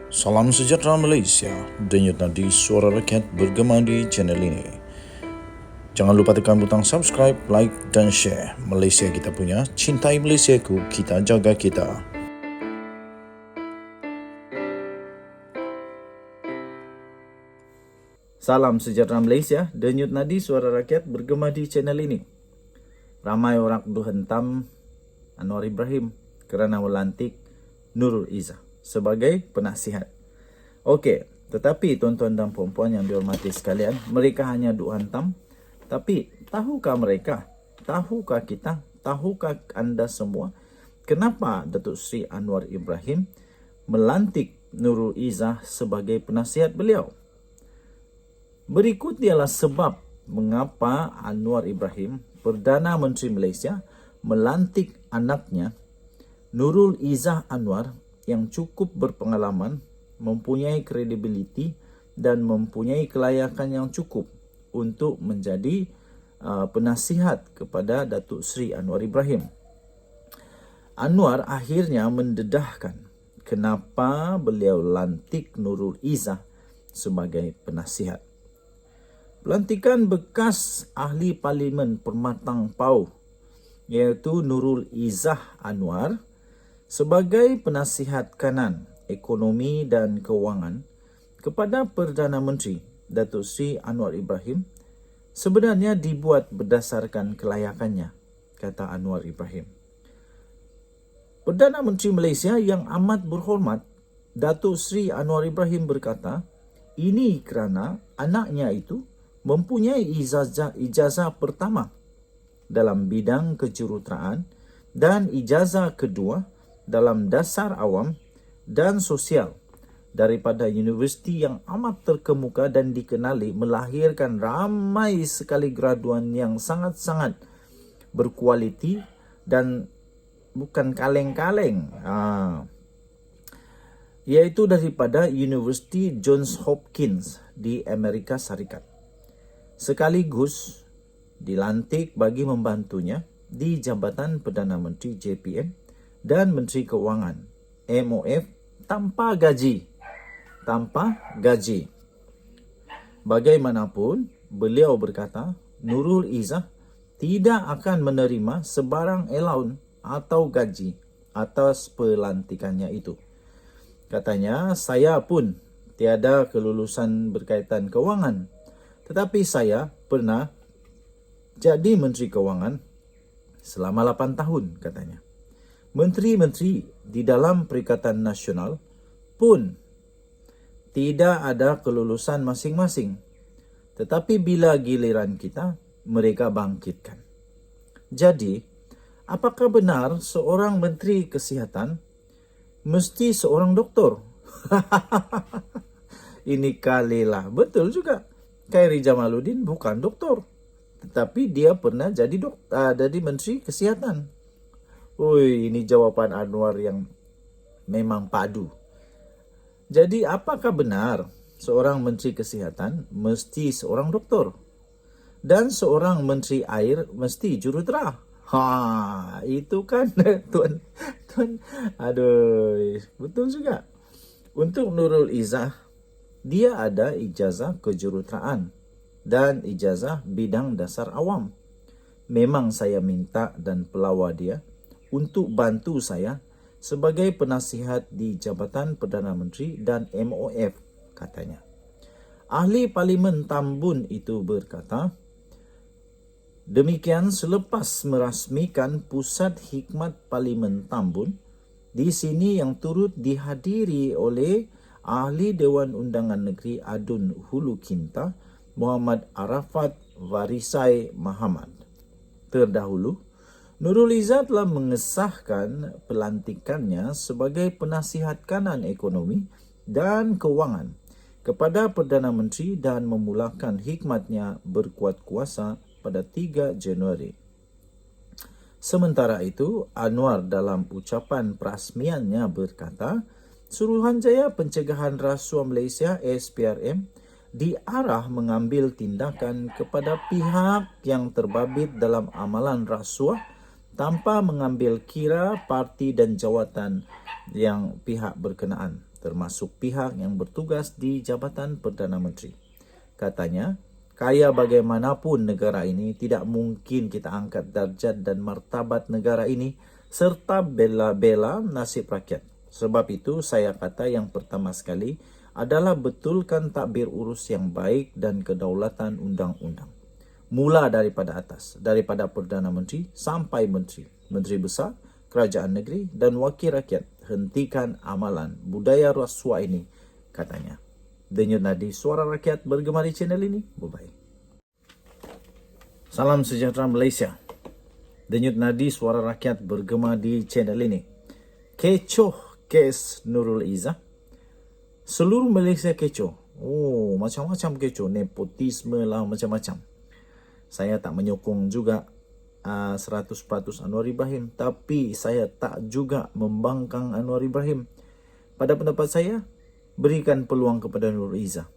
Salam sejahtera Malaysia, denyut nadi suara rakyat bergema di channel ini. Jangan lupa tekan butang subscribe, like dan share. Malaysia kita punya, cintai Malaysiaku, kita jaga kita. Salam sejahtera Malaysia, denyut nadi suara rakyat bergema di channel ini. Ramai orang hentam Anwar Ibrahim kerana melantik Nurul Izzah sebagai penasihat. Okey, tetapi tuan-tuan dan puan-puan yang dihormati sekalian, mereka hanya hantam. Tapi tahukah mereka, tahukah kita, tahukah anda semua kenapa Datuk Seri Anwar Ibrahim melantik Nurul Izzah sebagai penasihat beliau? Berikut ialah sebab mengapa Anwar Ibrahim, Perdana Menteri Malaysia, melantik anaknya Nurul Izzah Anwar yang cukup berpengalaman, mempunyai kredibiliti dan mempunyai kelayakan yang cukup untuk menjadi penasihat kepada Datuk Seri Anwar Ibrahim. Anwar akhirnya mendedahkan kenapa beliau lantik Nurul Izzah sebagai penasihat. Pelantikan bekas ahli Parlimen Permatang Pau iaitu Nurul Izzah Anwar sebagai penasihat kanan ekonomi dan kewangan kepada Perdana Menteri Datuk Seri Anwar Ibrahim sebenarnya dibuat berdasarkan kelayakannya, kata Anwar Ibrahim. Perdana Menteri Malaysia yang amat berhormat Datuk Seri Anwar Ibrahim berkata, ini kerana anaknya itu mempunyai ijazah pertama dalam bidang kejuruteraan dan ijazah kedua dalam dasar awam dan sosial daripada universiti yang amat terkemuka dan dikenali melahirkan ramai sekali graduan yang sangat-sangat berkualiti dan bukan kaleng-kaleng. Iaitu daripada Universiti Johns Hopkins di Amerika Syarikat. Sekaligus dilantik bagi membantunya di Jabatan Perdana Menteri JPM dan Menteri Keuangan MOF tanpa gaji. Bagaimanapun, beliau berkata Nurul Izzah tidak akan menerima sebarang allowance atau gaji atas pelantikannya itu. Katanya, saya pun tiada kelulusan berkaitan kewangan. Tetapi saya pernah jadi Menteri Keuangan selama 8 tahun, katanya. Menteri-menteri di dalam Perikatan Nasional pun tidak ada kelulusan masing-masing. Tetapi bila giliran kita, mereka bangkitkan. Jadi, apakah benar seorang Menteri Kesihatan mesti seorang doktor? Ini kalilah. Betul juga. Khairi Jamaluddin bukan doktor, tetapi dia pernah jadi Menteri Kesihatan. Ini jawapan Anwar yang memang padu. Jadi apakah benar seorang Menteri Kesihatan mesti seorang doktor? Dan seorang Menteri Air mesti jurutera? Itu kan tuan. Aduh, betul juga. Untuk Nurul Izzah, dia ada ijazah kejuruteraan dan ijazah bidang dasar awam. Memang saya minta dan pelawar dia untuk bantu saya sebagai penasihat di Jabatan Perdana Menteri dan MOF, katanya. Ahli Parlimen Tambun itu berkata, demikian selepas merasmikan Pusat Hikmat Parlimen Tambun, di sini yang turut dihadiri oleh Ahli Dewan Undangan Negeri Adun Hulu Kinta, Muhammad Arafat Varisai Muhammad. Terdahulu, Nurul Izzah telah mengesahkan pelantikannya sebagai penasihat kanan ekonomi dan kewangan kepada Perdana Menteri dan memulakan hikmatnya berkuat kuasa pada 3 Januari. Sementara itu, Anwar dalam ucapan perasmiannya berkata, Suruhanjaya Pencegahan Rasuah Malaysia SPRM diarah mengambil tindakan kepada pihak yang terbabit dalam amalan rasuah tanpa mengambil kira parti dan jawatan yang pihak berkenaan. termasuk pihak yang bertugas di Jabatan Perdana Menteri. Katanya, kaya bagaimanapun negara ini, tidak mungkin kita angkat darjat dan martabat negara ini serta bela-bela nasib rakyat. Sebab itu saya kata yang pertama sekali adalah betulkan takbir urus yang baik dan kedaulatan undang-undang. Mula daripada atas, daripada Perdana Menteri sampai Menteri, Menteri Besar, Kerajaan Negeri dan Wakil Rakyat. Hentikan amalan budaya rasuah ini, katanya. Denyut nadi suara rakyat bergema di channel ini. Bye-bye. Salam sejahtera Malaysia. Denyut nadi suara rakyat bergema di channel ini. Kecoh kes Nurul Izzah. Seluruh Malaysia kecoh. Oh, macam-macam kecoh. Nepotisme lah, macam-macam. Saya tak menyokong juga 100% Anwar Ibrahim. Tapi saya tak juga membangkang Anwar Ibrahim. Pada pendapat saya, berikan peluang kepada Nurul Izzah.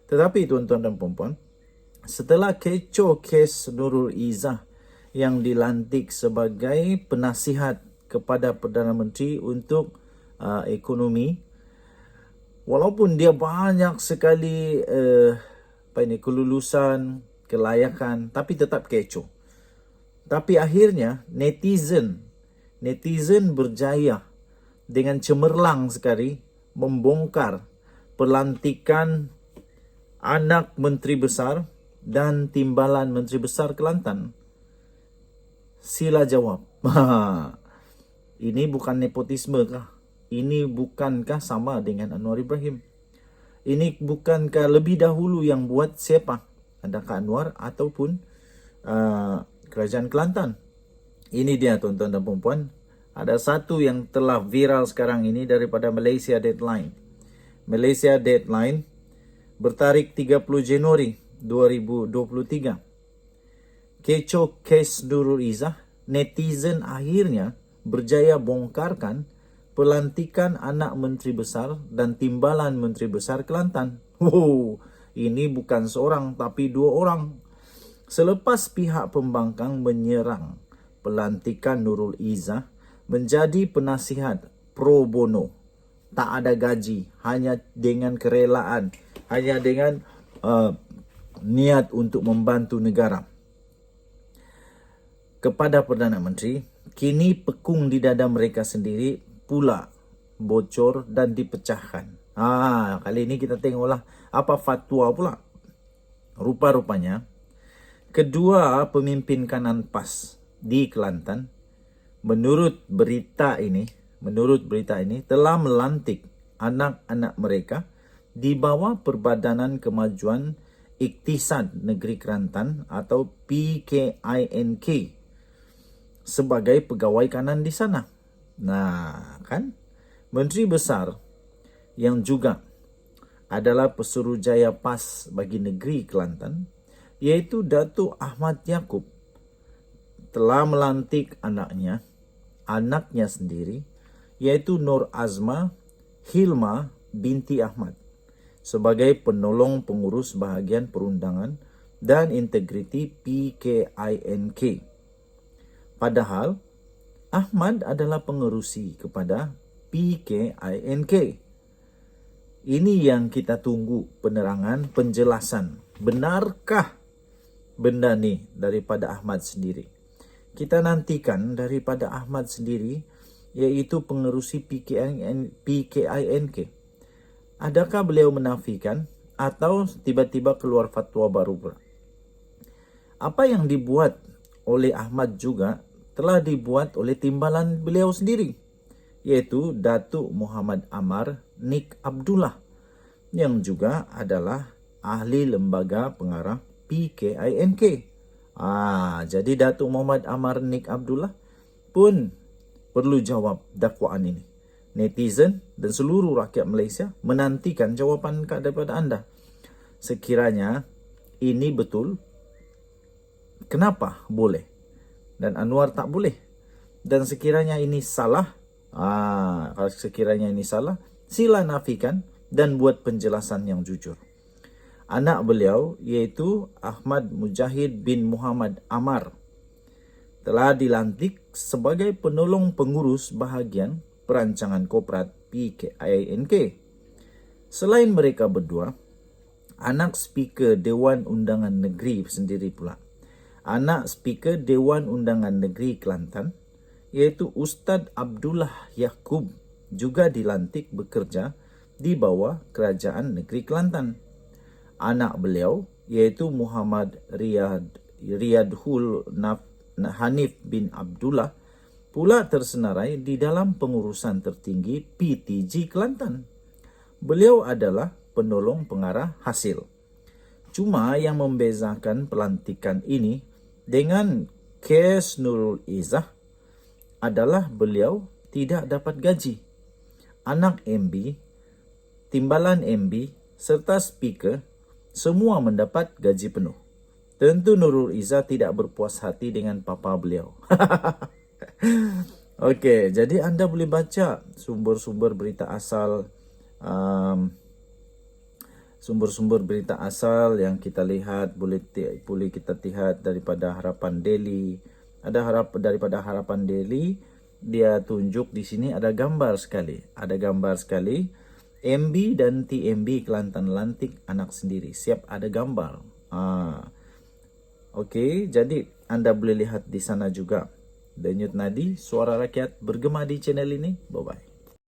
Tetapi tuan-tuan dan puan-puan, setelah kecoh kes Nurul Izzah yang dilantik sebagai penasihat kepada Perdana Menteri untuk ekonomi, walaupun dia banyak sekali kelulusan, kelayakan, tapi tetap kecoh. Tapi akhirnya netizen berjaya dengan cemerlang sekali membongkar pelantikan anak Menteri Besar dan timbalan Menteri Besar Kelantan. Sila jawab. Ini bukan nepotisme kah? Ini bukankah sama dengan Anwar Ibrahim? Ini bukankah lebih dahulu yang buat siapa? Adakah Anwar ataupun Kerajaan Kelantan? Ini dia tuan-tuan dan puan-puan. Ada satu yang telah viral sekarang ini daripada Malaysia Deadline. Malaysia Deadline bertarikh 30 Januari 2023. Kecoh kes Nurul Izzah, netizen akhirnya berjaya bongkarkan pelantikan anak Menteri Besar dan timbalan Menteri Besar Kelantan. Ini bukan seorang tapi dua orang. Selepas pihak pembangkang menyerang pelantikan Nurul Izzah menjadi penasihat pro bono, tak ada gaji, hanya dengan kerelaan, hanya dengan niat untuk membantu negara. Kepada Perdana Menteri, kini pekung di dada mereka sendiri pula bocor dan dipecahkan. Kali ini kita tengoklah apa fatwa pula. Rupa-rupanya, kedua pemimpin kanan PAS di Kelantan, menurut berita ini telah melantik anak-anak mereka di bawah Perbadanan Kemajuan Iktisad Negeri Kelantan atau PKINK sebagai pegawai kanan di sana. Nah, kan? Menteri Besar yang juga adalah Pesuruhjaya PAS bagi negeri Kelantan, yaitu Datuk Ahmad Yaakob, telah melantik anaknya sendiri, yaitu Nur Azma Hilma binti Ahmad, sebagai penolong pengurus bahagian perundangan dan integriti PKINK. Padahal Ahmad adalah pengerusi kepada PKINK. Ini yang kita tunggu penerangan, penjelasan. Benarkah benda ni daripada Ahmad sendiri? Kita nantikan daripada Ahmad sendiri, iaitu pengerusi PKINK. Adakah beliau menafikan atau tiba-tiba keluar fatwa baru pula? Apa yang dibuat oleh Ahmad juga telah dibuat oleh timbalan beliau sendiri, yaitu Datuk Muhammad Amar Nik Abdullah, yang juga adalah ahli lembaga pengarah PKINK. Jadi Datuk Muhammad Amar Nik Abdullah pun perlu jawab dakwaan ini. Netizen dan seluruh rakyat Malaysia menantikan jawapan daripada anda. Sekiranya ini betul, kenapa boleh dan Anwar tak boleh? Dan sekiranya ini salah, kalau sekiranya ini salah, sila nafikan dan buat penjelasan yang jujur. Anak beliau, yaitu Ahmad Mujahid bin Muhammad Amar, telah dilantik sebagai penolong pengurus bahagian perancangan korporat PKINK. Selain mereka berdua, anak speaker Dewan Undangan Negeri sendiri pula. Anak speaker Dewan Undangan Negeri Kelantan, iaitu Ustaz Abdullah Yaqub, juga dilantik bekerja di bawah Kerajaan Negeri Kelantan. Anak beliau, iaitu Muhammad Riyadhul Hanif bin Abdullah, pula tersenarai di dalam pengurusan tertinggi PTG Kelantan. Beliau adalah penolong pengarah hasil. Cuma yang membezakan pelantikan ini dengan kes Nurul Izzah adalah beliau tidak dapat gaji. Anak MB, timbalan MB, serta speaker semua mendapat gaji penuh. Tentu Nurul Izzah tidak berpuas hati dengan papa beliau. Okey, jadi anda boleh baca sumber-sumber berita asal sumber-sumber berita asal yang kita lihat, boleh kita lihat daripada Harapan Daily. Daripada Harapan Daily, dia tunjuk di sini ada gambar sekali. MB dan TMB Kelantan lantik anak sendiri. Siap ada gambar. Okey, jadi anda boleh lihat di sana juga. Denyut Nadi, suara rakyat bergema di channel ini. Bye-bye.